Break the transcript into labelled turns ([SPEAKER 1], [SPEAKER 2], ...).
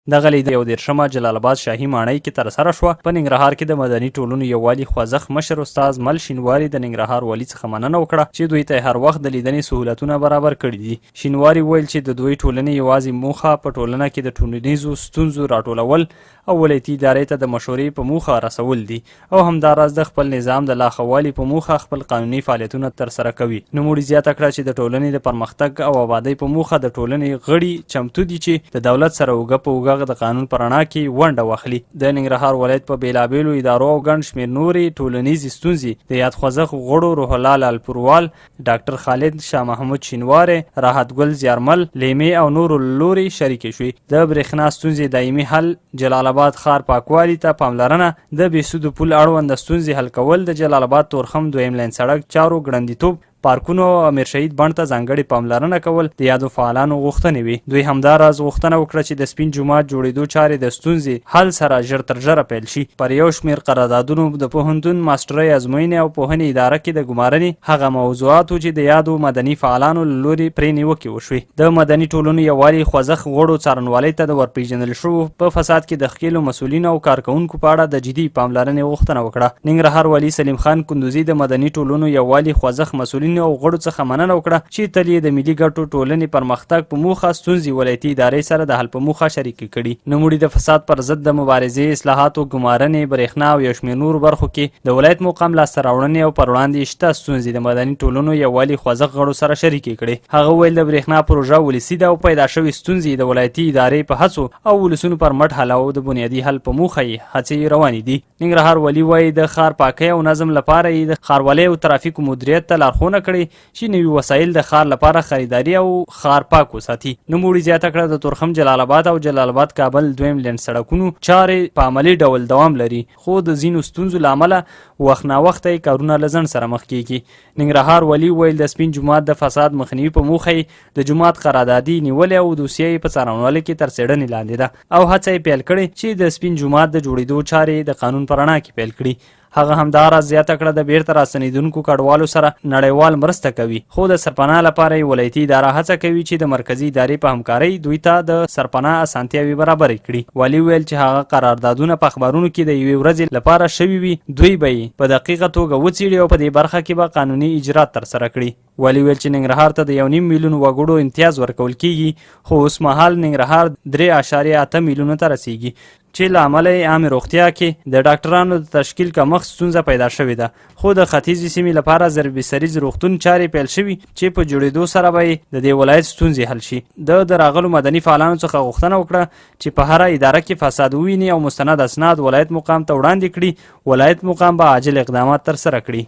[SPEAKER 1] دغه لید یو 13 جلال آباد شاهي ماڼۍ کې ترسره شوه. په ننګرهار کې د مدني ټولنو یووالي خوځښت مشر استاد مل شینواري د ننګرهار والي څخه مننه وکړه چې دوی ته هر وخت د لیدنې سهولتونه برابر کړي دي. شینواري ویل چې د دوی ټولنې یوازې موخه په ټولنه کې د ټولنیزو ستونزو راټولول او ولایتي ادارې ته د مشورې په موخه رسول دي او همداراز د خپل نظام د لا ښه والي په موخه خپل قانوني فعالیتونه ترسره کوي. نوموړي زیاته کړه چې د ټولنې د پرمختګ او آبادۍ په موخه د ټولنې غړي چمتو دي چې د دولت سره اوږه په اوږه د قانون په رڼا کې ونډه واخلي. د ننګرهار ولایت په بیلابیلو ادارو او ګڼ شمېر نورې ټولنیزې ستونزې د یاد خوځښت غړو روح الله لالپوروال، ډاکټر خالد شاه محمود شینواری، راحت ګل زیارمل، لیمې او نورو لورې شریکې شوې. د برېښنا ستونزې دایمي حل، جلال آباد ښار پاکوالي ته پاملرنه، د بېسودو پول اړوند ستونزې حل کول، د جلال آباد تورخم دویم لین سړک چارو ګړندیتوب، پارکونو او امیر شهید بڼ ته ځانګړې پاملرنه کول د یادو فعالانو غوښتنې وي. دوی همداراز غوښتنه وکړه چې د سپین جومات جوړېدو چارې د ستونزې حل سره ژر تر ژره پیل شي. پر یو شمېر قراردادونو د پوهنتون ماسټرۍ ازموینې او پوهنې اداره کې د ګمارنې هغه موضوعاتو چې د یادو مدني فعالانو له لوري پرې نیوکې وشوې. د مدني ټولنو یووالي خوځښت غړو څارنوالۍ ته د ورپېژندل شوو په فساد کې د ښکېلو مسؤلینو او کارکوونکو په اړه د جدي پاملرنې غوښتنه وکړه. ننګرهار والي سلیم خان کندوزي د مدني ټولنو یووالي خوځښت مسؤلینو او غړو څخه مننه وکړه چې تل یې د ملي ګټو ټولنې پرمختګ په موخه ستونزې ولایتي ادارې سره د حل په موخه شریکې کړي. نوموړي د فساد پر ضد د مبارزې، اصلاحاتو، ګمارنې، برېښنا او یو شمېر نورو برخو کې د ولایت مقام لاسته راوړنې او پر وړاندې شته ستونزې د مدني ټولنو یووالي خوځښت غړو سره شریکې کړي. هغه ویل د برېښنا پروژه ولسي ده او پیدا شوې ستونزې د ولایتي ادارې په هڅو او ولسونو پر مټ حل او د بنیادي حل په موخه یې هڅې روانې دي. ننګرهار والي وایي د ښار پاکۍ او نظم لپاره یې د ښاروالۍ او ترافیکو مدیریت ته لارښوونه کړې چې نوي وسایل د ښار لپاره خریداري او ښار پاک وساتي. نوموړي زیاته کړه د تورخم جلال آباد او جلال آباد کابل دویم لین سړکونو چارې په عملي ډول دوام لري، خو د ځینو ستونزو له امله وخت ناوخته یې کارونه له ځنډ سره مخ کیږي. ننګرهار والي ویل د سپین جومات د فساد مخنیوي په موخه یې د جومات قراردادي نیولې او دوسیه یې په څارنوالۍ کې تر څېړنې لاندې ده او هڅه یې پیل کړې چې د سپین جومات د جوړېدو چارې د قانون په رڼا کې پیل کړي. هغه همداراز زیاته کړه د بیرته راستنېدونکو کډوالو سره نړیوال مرسته کوي، خو د سرپناه لپاره یې ولایتي اداره هڅه کوي چې د مرکزي ادارې په همکارۍ دوی ته د سرپناه اسانتیاوې برابرې کړي. والي ویل چې هغه قراردادونه په اخبارونو کې د یوې ورځې لپاره شوي وي، دوی به یې په دقیقه توګه وڅېړي او په دې برخه کې به قانوني اجرات ترسره کړي. والي ویل چې ننګرهار ته د 1.5 میلیون وګړو امتیاز ورکول کیږي، خو اوس مهال ننګرهار 3.8 میلیونو ته رسیږي چې له امله یې عامې روغتیا کې د ډاکټرانو د تشکیل کمښت ستونزه پیدا شوې ده. خو د ختیځې سیمې لپاره ضربي سریز روغتون چارې پیل شوي چې په جوړېدو سره به یې د دې ولایت ستونزې حل شي. د راغلو مدني فعالانو څخه غوښتنه وکړه چې په هره اداره کې فساد وویني او مستند اسناد ولایت مقام ته وړاندې کړي. ولایت مقام به عاجل اقدامات ترسره کړي.